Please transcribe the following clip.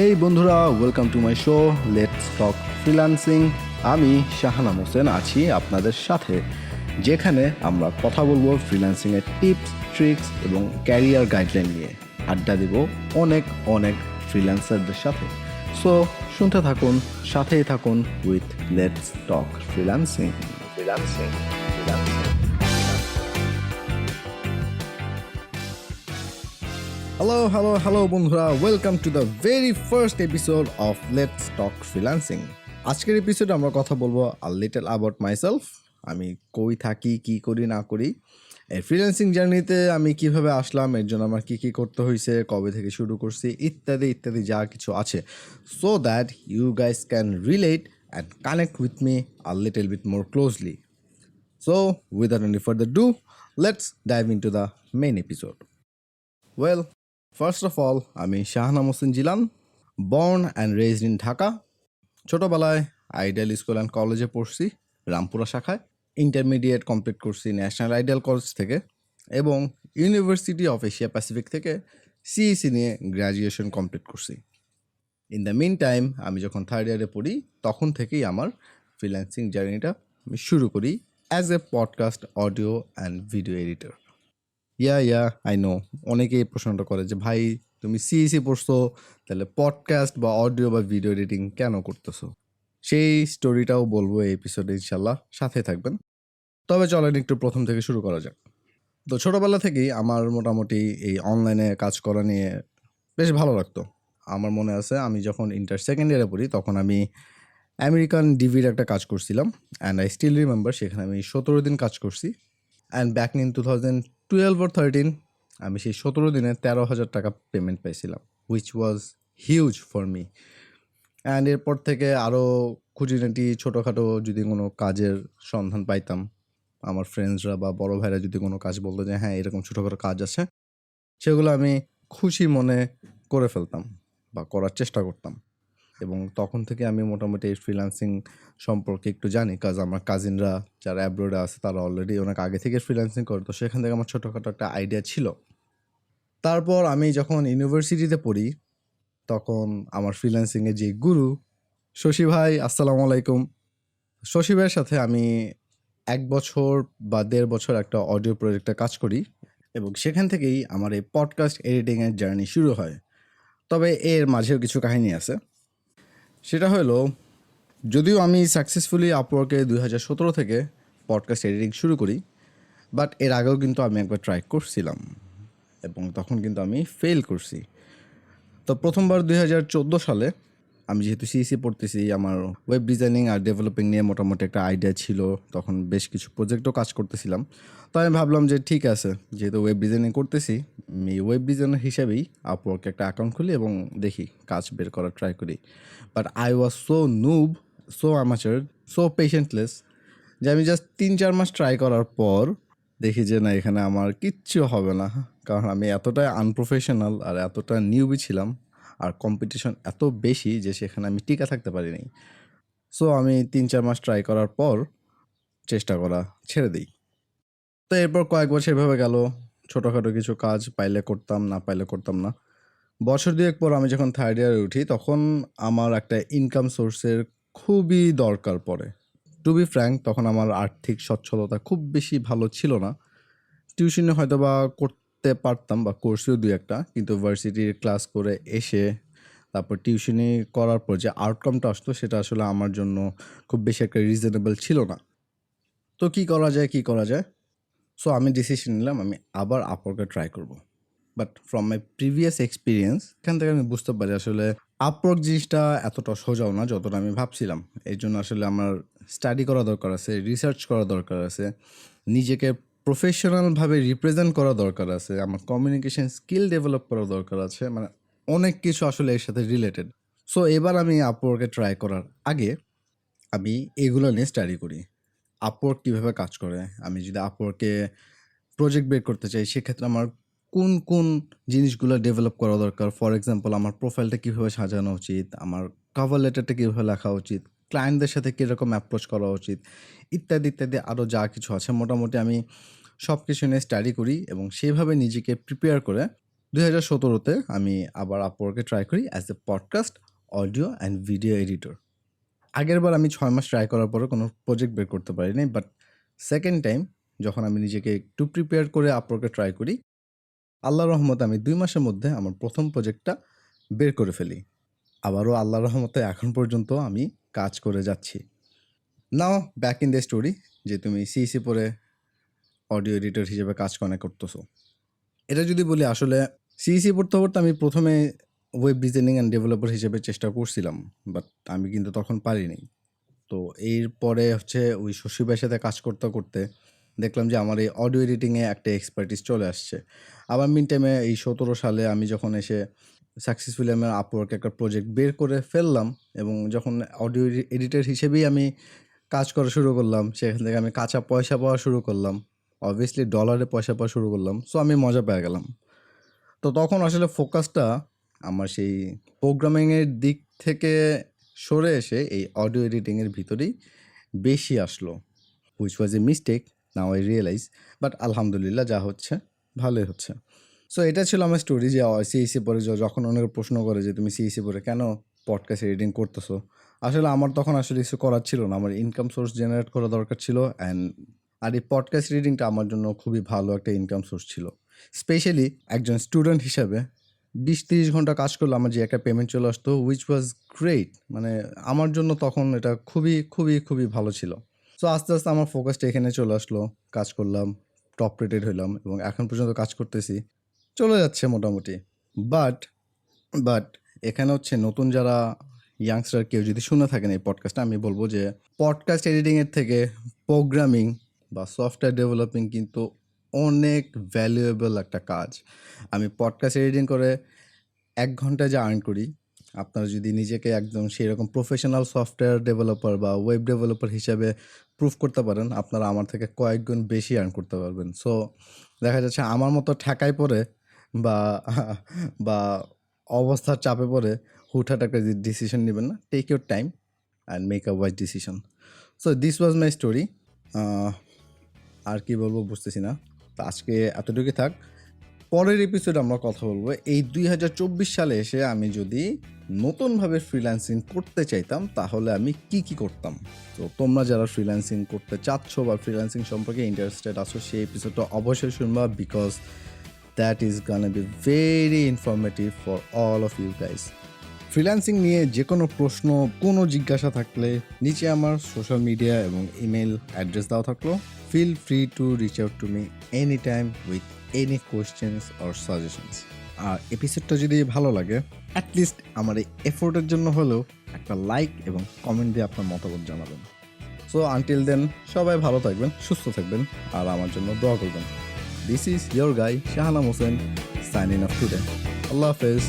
এই বন্ধুরা, welcome to my show let's talk freelancing. আমি শাহানাম হোসেন আছি আপনাদের সাথে, যেখানে আমরা কথা বলবো ফ্রিল্যান্সিংয়ের টিপস, ট্রিক্স এবং ক্যারিয়ার গাইডলাইন নিয়ে। আড্ডা দেব অনেক অনেক ফ্রিল্যান্সারদের সাথে। সো শুনতে থাকুন, সাথেই থাকুন with let's talk freelancing. Hello বন্ধুরা, welcome to the very first episode of let's talk freelancing. আজকের এপিসোডে আমরা কথা বলবো আ লিটল অ্যাবাউট মাইসেলফ। আমি কই থাকি, কি করি না করি, এই ফ্রিল্যান্সিং জার্নিতে আমি কিভাবে আসলাম, এর জন্য আমার কী কী করতে হয়েছে, কবে থেকে শুরু করছি, ইত্যাদি ইত্যাদি যা কিছু আছে, so that you guys can relate and connect with me a little bit more closely. So without any further do, let's dive in to the main episode. Well, first of all, আমি Shahanam Hossain Jilan, born and raised in Dhaka. ছোটোবেলায় ideal school and কলেজে পড়ছি রামপুরা শাখায়। Intermediate complete করছি national ideal college থেকে এবং university of Asia Pacific থেকে সিইসি নিয়ে গ্র্যাজুয়েশন কমপ্লিট করছি। ইন দ্য মিন টাইম, আমি যখন থার্ড ইয়ারে পড়ি তখন থেকেই আমার ফ্রিল্যান্সিং জার্নিটা আমি শুরু করি as a podcast, audio and video editor. Yeah I know, অনেকেই প্রশ্নটা করে যে ভাই, তুমি সিইসি পড়ছো, তাহলে পডকাস্ট বা অডিও বা ভিডিও এডিটিং কেন করতেছো? সেই স্টোরিটাও বলবো এই এপিসোডে, ইনশাল্লাহ সাথে থাকবেন। তবে চলেন একটু প্রথম থেকে শুরু করা যাক। তো ছোটোবেলা থেকেই আমার মোটামুটি এই অনলাইনে কাজ করা নিয়ে বেশ ভালো লাগতো। আমার মনে আছে, আমি যখন ইন্টার সেকেন্ড ইয়ারে পড়ি তখন আমি আমেরিকান ডিভির একটা কাজ করছিলাম, অ্যান্ড আই স্টিল রিমেম্বার সেখানে আমি 17 দিন কাজ করছি। অ্যান্ড ব্যাক ইন 2012 or 13 আমি সেই 17 দিনে 13,000 টাকা পেমেন্ট পাইছিলাম, which was huge for me. And এরপর থেকে আরও খুঁটিনাটি ছোটোখাটো যদি কোনো কাজের সন্ধান পাইতাম, আমার ফ্রেন্ডসরা বা বড় ভাইরা যদি কোনো কাজ বলতো যে হ্যাঁ এরকম ছোটোখাটো কাজ আছে, সেগুলো আমি খুশি মনে করে ফেলতাম বা করার চেষ্টা করতাম। এবং তখন থেকে আমি মোটামুটি এই ফ্রিল্যান্সিং সম্পর্কে একটু জানি, কাজ আমার কাজিনরা যারা অ্যাব্রোডে আছে তারা অলরেডি অনেক আগে থেকে ফ্রিল্যান্সিং করে, তো সেখান থেকে আমার ছোটোখাটো একটা আইডিয়া ছিল। তারপর আমি যখন ইউনিভার্সিটিতে পড়ি তখন আমার ফ্রিল্যান্সিংয়ের যে গুরু শশী ভাই, আসসালামু আলাইকুম, শশী ভাইয়ের সাথে আমি 1 বছর বা 1.5 বছর একটা অডিও প্রজেক্টে কাজ করি এবং সেখান থেকেই আমার এই পডকাস্ট এডিটিংয়ের জার্নি শুরু হয়। তবে এর মাঝেও কিছু কাহিনী আছে। সেটা হলো, যদিও আমি সাকসেসফুলি আপওয়ার্কে 2017 থেকে পডকাস্ট এডিটিং শুরু করি, বাট এর আগেও কিন্তু আমি একবার ট্রাই করছিলাম এবং তখন কিন্তু আমি ফেল করছি। তো প্রথমবার 2014 সালে আমি যেহেতু সিইসি পড়তেছি, আমার ওয়েব ডিজাইনিং আর ডেভেলপিং নিয়ে মোটামুটি একটা আইডিয়া ছিল, তখন বেশ কিছু প্রজেক্টও কাজ করতেছিলাম। তো আমি ভাবলাম যে ঠিক আছে, যেহেতু ওয়েব ডিজাইনিং করতেছি, আমি ওয়েব ডিজাইনার হিসাবেই আপওয়ার্কে একটা অ্যাকাউন্ট খুলি এবং দেখি কাজ বের করার ট্রাই করি। But I was so noob, so amateur, so patientless যে আমি জাস্ট 3-4 মাস ট্রাই করার পর দেখি যে না, এখানে আমার কিচ্ছু হবে না, কারণ আমি এতটাই আনপ্রফেশনাল আর এতটা নিউবি ছিলাম, আর কম্পিটিশন এত বেশি যে সেখানে আমি টিকা থাকতে পারিনি। সো আমি 3-4 মাস ট্রাই করার পর চেষ্টা করা ছেড়ে দিই। তো এরপর কয়েক বছর এভাবে গেল, ছোটোখাটো কিছু কাজ পাইলে করতাম, না পাইলে করতাম না। বছর দুয়েক পর আমি যখন থার্ড ইয়ারে উঠি তখন আমার একটা ইনকাম সোর্সের খুবই দরকার পড়ে। টু বি ফ্র্যাঙ্ক, তখন আমার আর্থিক সচ্ছলতা খুব বেশি ভালো ছিল না। টিউশনি হয়তো বা করতে পারতাম বা কোর্সেও 2-1টা, কিন্তু ভার্সিটির ক্লাস করে এসে তারপর টিউশনি করার পর যে আউটকামটা আসতো সেটা আসলে আমার জন্য খুব বেশি একটা রিজনেবল ছিল না। তো কী করা যায়? সো আমি ডিসিশন নিলাম আমি আবার আপওয়ার্কে ট্রাই করব। But from my previous experience, এখান থেকে আমি বুঝতে পারি আসলে আপওয়ার্ক জিনিসটা এতটা সোজাও না যতটা আমি ভাবছিলাম। এই জন্য আসলে আমার স্টাডি করা দরকার আছে, রিসার্চ করা দরকার আছে, নিজেকে প্রফেশনালভাবে রিপ্রেজেন্ট করা দরকার আছে, আমার কমিউনিকেশন স্কিল ডেভেলপ করা দরকার আছে, মানে অনেক কিছু আসলে এর সাথে রিলেটেড। সো এবার আমি আপওয়ার্কে ট্রাই করার আগে আমি এগুলো নিয়ে স্টাডি করি। আপওয়ার্ক কীভাবে কাজ করে, আমি যদি আপওয়ার্কে প্রজেক্ট বের করতে চাই সেক্ষেত্রে আমার কোন কোন জিনিসগুলো ডেভেলপ করা দরকার। ফর এক্সাম্পল, আমার প্রোফাইলটা কীভাবে সাজানো উচিত, আমার কভার লেটারটা কীভাবে লেখা উচিত, ক্লায়েন্টদের সাথে কীরকম অ্যাপ্রোচ করা উচিত, ইত্যাদি ইত্যাদি আরও যা কিছু আছে মোটামুটি আমি সব কিছু নিয়ে স্টাডি করি এবং সেভাবে নিজেকে প্রিপেয়ার করে 2017-তে আমি আবার আপওয়ার্কে ট্রাই করি as a podcast, audio and video editor. আগেরবার আমি 6 মাস ট্রাই করার পরে কোনো প্রজেক্ট বের করতে পারিনি, বাট সেকেন্ড টাইম যখন আমি নিজেকে একটু প্রিপেয়ার করে আপওয়ার্কে ট্রাই করি, আল্লাহর রহমতে আমি 2 মাসের মধ্যে আমার প্রথম প্রজেক্টটা বের করে ফেলি। আবারও আল্লাহর রহমতে এখন পর্যন্ত আমি কাজ করে যাচ্ছি। নাও ব্যাক ইন দ্য স্টোরি, যে তুমি সিইসি পড়ে অডিও এডিটর হিসেবে কাজ করতেছো। এটা যদি বলি, আসলে সিইসি পড়তে পড়তে আমি প্রথমে ওয়েব ডিজাইনিং অ্যান্ড ডেভেলপার হিসেবে চেষ্টা করছিলাম, বাট আমি কিন্তু তখন পারিনি। তো এরপরে ওই শশী ভাইয়ের সাথে কাজ করতে করতে দেখলাম যে আমার এই অডিও এডিটিংয়ে একটা এক্সপার্টিস চলে আসছে। আবার মিন টাইমে এই 17 সালে আমি যখন এসে সাকসেসফুলি আমার আপওয়ার্কে একটা প্রজেক্ট বের করে ফেললাম, এবং যখন অডিও এডিটর হিসেবেই আমি কাজ করা শুরু করলাম, সেখান থেকে আমি কাঁচা পয়সা পাওয়া শুরু করলাম, অবভিয়াসলি ডলারে পয়সা পাওয়া শুরু করলাম। সো আমি মজা পেয়ে গেলাম। তো তখন আসলে ফোকাসটা আমার সেই প্রোগ্রামিংয়ের দিক থেকে সরে এসে এই অডিও এডিটিংয়ের ভিতরেই বেশি আসলো, which was a mistake, now I realise. But আলহামদুলিল্লাহ, যা হচ্ছে ভালোই হচ্ছে। সো এটা ছিল আমার স্টোরি, যে সিইসি পরে যখন অনেকে প্রশ্ন করে যে তুমি সিইসি পরে কেন পডকাস্ট এডিটিং করতেছো, আসলে আমার তখন কিছু করার ছিল না, আমার ইনকাম সোর্স জেনারেট করা দরকার ছিল। আর এই পডকাস্ট রিডিংটা আমার জন্য খুবই ভালো একটা ইনকাম সোর্স ছিল। স্পেশালি একজন স্টুডেন্ট হিসাবে 20-30 ঘন্টা কাজ করলে আমার যে একটা পেমেন্ট চলে আসতো, হুইচ ওয়াজ গ্রেট। মানে আমার জন্য তখন এটা খুবই খুবই খুবই ভালো ছিল। সো আস্তে আস্তে আমার ফোকাসটা এখানে চলে আসলো, কাজ করলাম, টপ রেটেড হইলাম, এবং এখন পর্যন্ত কাজ করতেছি, চলে যাচ্ছে মোটামুটি। বাট বাট এখানে নতুন যারা ইয়াংস্টার কেউ যদি শুনে থাকেন এই পডকাস্টটা, আমি বলবো যে পডকাস্ট এডিটিংয়ের থেকে প্রোগ্রামিং বা সফটওয়্যার ডেভেলপিং কিন্তু অনেক ভ্যালুয়েবল একটা কাজ। আমি পডকাস্ট এডিটিং করে 1 ঘন্টায় যা আর্ন করি, আপনারা যদি নিজেকে একদম সেরকম প্রফেশনাল সফটওয়্যার ডেভেলপার বা ওয়েব ডেভেলপার হিসাবে প্রুভ করতে পারেন, আপনারা আমার থেকে কয়েক গুণ বেশি আর্ন করতে পারবেন। সো দেখা যাচ্ছে আমার মতো ঠেকায় পড়ে বা বা অবস্থার চাপে পড়ে হুটহাট একটা ডিসিশন নেবেন না। Take your time and make a wise decision. So this was my story. আর কি বলবো বুঝতেছি না। তো আজকে এতটুকুই থাক। পরের এপিসোডে আমরা কথা বলবো এই 2024 সালে এসে আমি যদি নতুনভাবে ফ্রিল্যান্সিং করতে চাইতাম তাহলে আমি কি কি করতাম। তো তোমরা যারা ফ্রিল্যান্সিং করতে চাচ্ছ বা ফ্রিল্যান্সিং সম্পর্কে ইন্টারেস্টেড আছো, সেই এপিসোডটা অবশ্যই শুনবা, because that is gonna be very informative for all of you guys. Freelancing নিয়ে যে কোনো প্রশ্ন, কোনো জিজ্ঞাসা থাকলে নিচে আমার সোশ্যাল মিডিয়া এবং ইমেল অ্যাড্রেস দেওয়া থাকলো। Feel free to reach out to me any time with any questions or suggestions. আর এপিসোডটা যদি ভালো লাগে, অ্যাটলিস্ট আমার এই এফোর্টের জন্য হলেও একটা লাইক এবং কমেন্ট দিয়ে আপনার মতামত জানাবেন। সো আনটিল দেন, সবাই ভালো থাকবেন, সুস্থ থাকবেন, আর আমার জন্য দোয়া করবেন। This is your guy Shahanam Hossain, signing off today. Allah হাফেজ।